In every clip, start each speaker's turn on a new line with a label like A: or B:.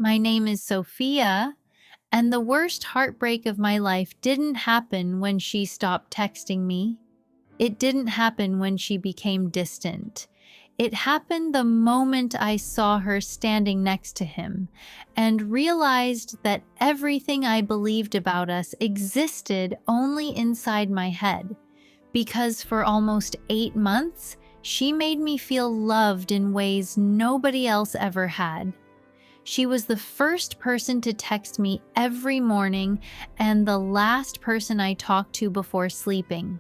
A: My name is Sophia, and the worst heartbreak of my life didn't happen when she stopped texting me. It didn't happen when she became distant. It happened the moment I saw her standing next to him and realized that everything I believed about us existed only inside my head. Because for almost 8 months, she made me feel loved in ways nobody else ever had. She was the first person to text me every morning and the last person I talked to before sleeping.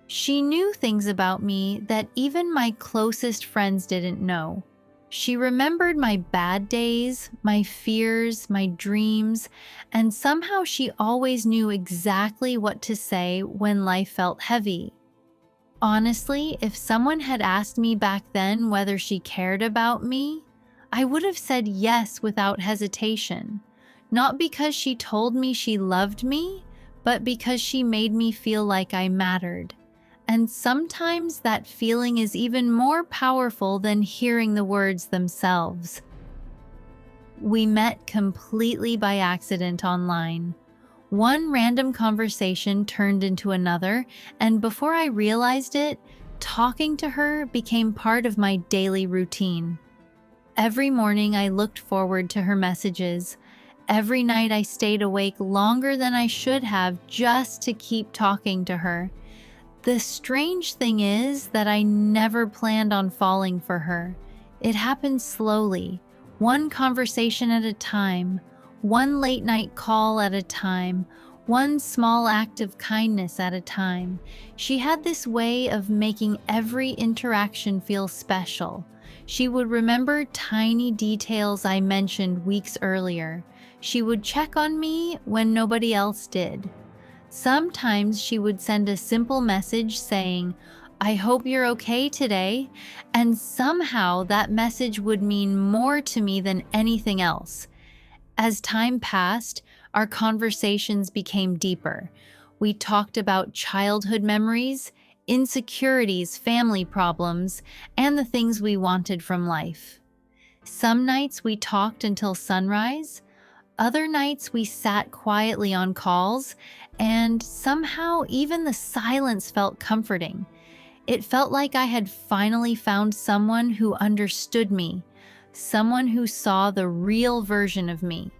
A: She knew things about me that even my closest friends didn't know. She remembered my bad days, my fears, my dreams, and somehow she always knew exactly what to say when life felt heavy. Honestly, if someone had asked me back then whether she cared about me, I would have said yes without hesitation. Not because she told me she loved me, but because she made me feel like I mattered. And sometimes that feeling is even more powerful than hearing the words themselves. We met completely by accident online. One random conversation turned into another, and before I realized it, talking to her became part of my daily routine. Every morning I looked forward to her messages. Every night I stayed awake longer than I should have just to keep talking to her. The strange thing is that I never planned on falling for her. It happened slowly, one conversation at a time, one late night call at a time, one small act of kindness at a time. She had this way of making every interaction feel special. She would remember tiny details I mentioned weeks earlier. She would check on me when nobody else did. Sometimes she would send a simple message saying, "I hope you're okay today," and somehow that message would mean more to me than anything else. As time passed, our conversations became deeper. We talked about childhood memories, insecurities, family problems, and the things we wanted from life. Some nights we talked until sunrise. Other nights we sat quietly on calls, and somehow even the silence felt comforting. It felt like I had finally found someone who understood me, someone who saw the real version of me.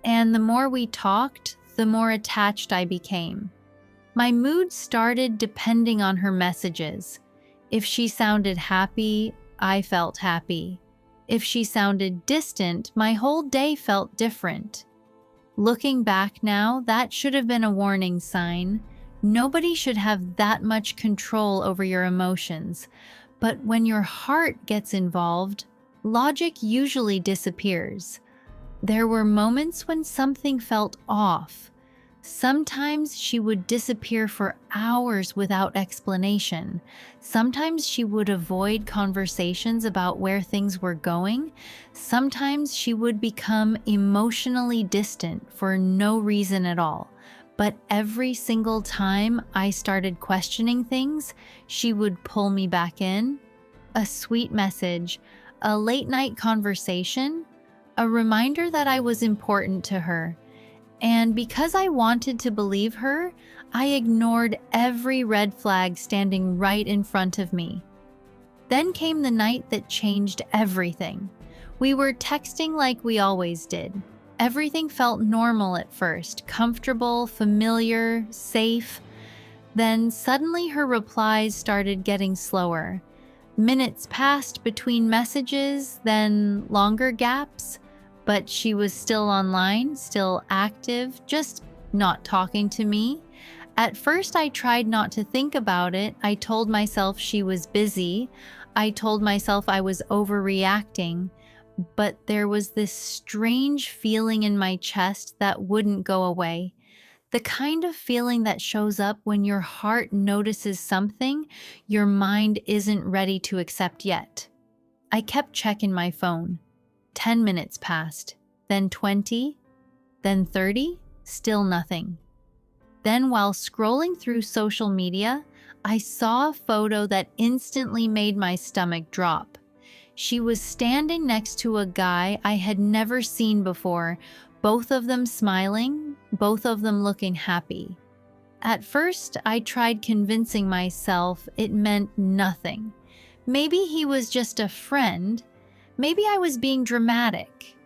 A: And the more we talked, the more attached I became. My mood started depending on her messages. If she sounded happy, I felt happy. If she sounded distant, my whole day felt different. Looking back now, that should have been a warning sign. Nobody should have that much control over your emotions. But when your heart gets involved, logic usually disappears. There were moments when something felt off. Sometimes she would disappear for hours without explanation. Sometimes she would avoid conversations about where things were going. Sometimes she would become emotionally distant for no reason at all. But every single time I started questioning things, she would pull me back in. A sweet message, a late night conversation, a reminder that I was important to her. And because I wanted to believe her, I ignored every red flag standing right in front of me. Then came the night that changed everything. We were texting like we always did. Everything felt normal at first, comfortable, familiar, safe. Then suddenly her replies started getting slower. Minutes passed between messages, then longer gaps. But she was still online, still active, just not talking to me. At first, I tried not to think about it. I told myself she was busy. I told myself I was overreacting. But there was this strange feeling in my chest that wouldn't go away. The kind of feeling that shows up when your heart notices something your mind isn't ready to accept yet. I kept checking my phone. 10 minutes passed, then 20, then 30, still nothing. Then while scrolling through social media, I saw a photo that instantly made my stomach drop. She was standing next to a guy I had never seen before, both of them smiling, both of them looking happy. At first, I tried convincing myself it meant nothing. Maybe he was just a friend. Maybe I was being dramatic.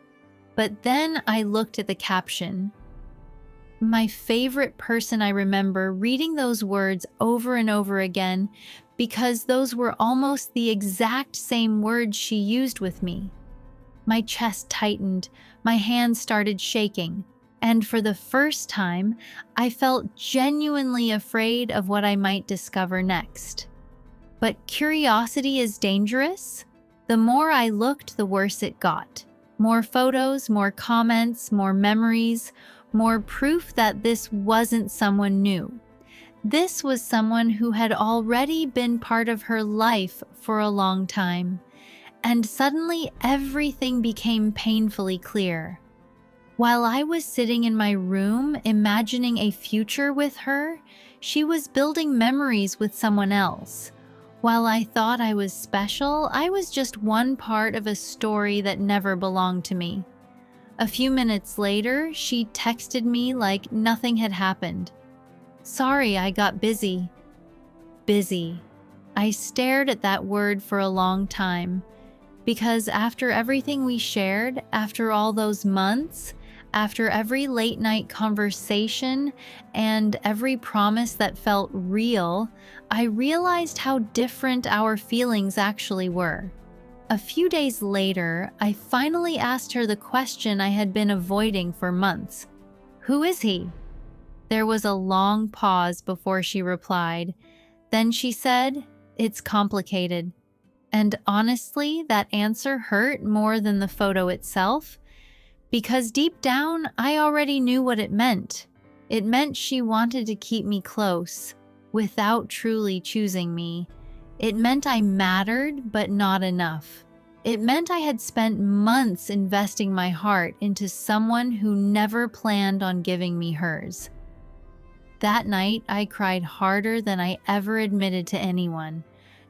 A: But then I looked at the caption. My favorite person. I remember reading those words over and over again because those were almost the exact same words she used with me. My chest tightened, my hands started shaking, and for the first time, I felt genuinely afraid of what I might discover next. But curiosity is dangerous. The more I looked, the worse it got. More photos, more comments, more memories, more proof that this wasn't someone new. This was someone who had already been part of her life for a long time. And suddenly everything became painfully clear. While I was sitting in my room imagining a future with her, she was building memories with someone else. While I thought I was special, I was just one part of a story that never belonged to me. A few minutes later, she texted me like nothing had happened. Sorry, I got busy. Busy. I stared at that word for a long time. Because after everything we shared, after all those months, after every late night conversation and every promise that felt real, I realized how different our feelings actually were. A few days later, I finally asked her the question I had been avoiding for months. Who is he? There was a long pause before she replied. Then she said, it's complicated. And honestly, that answer hurt more than the photo itself, because deep down, I already knew what it meant. It meant she wanted to keep me close, without truly choosing me. It meant I mattered, but not enough. It meant I had spent months investing my heart into someone who never planned on giving me hers. That night, I cried harder than I ever admitted to anyone.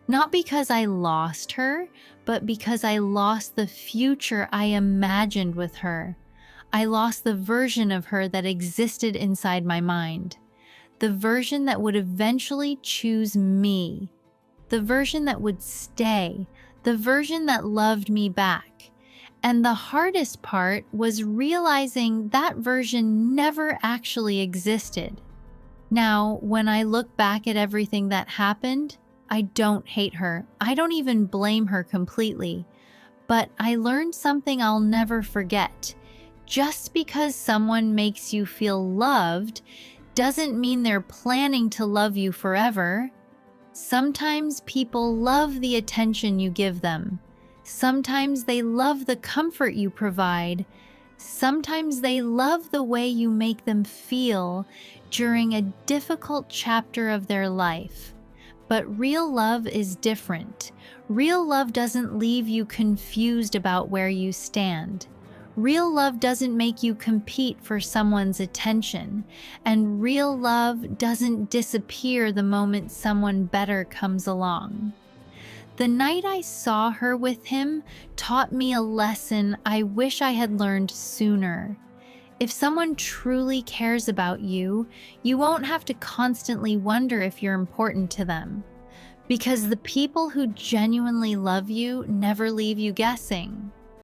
A: Not because I lost her, but because I lost the future I imagined with her. I lost the version of her that existed inside my mind. The version that would eventually choose me. The version that would stay. The version that loved me back. And the hardest part was realizing that version never actually existed. Now, when I look back at everything that happened, I don't hate her. I don't even blame her completely. But I learned something I'll never forget. Just because someone makes you feel loved doesn't mean they're planning to love you forever. Sometimes people love the attention you give them. Sometimes they love the comfort you provide. Sometimes they love the way you make them feel during a difficult chapter of their life. But real love is different. Real love doesn't leave you confused about where you stand. Real love doesn't make you compete for someone's attention. And real love doesn't disappear the moment someone better comes along. The night I saw her with him taught me a lesson I wish I had learned sooner. If someone truly cares about you, you won't have to constantly wonder if you're important to them. Because the people who genuinely love you never leave you guessing.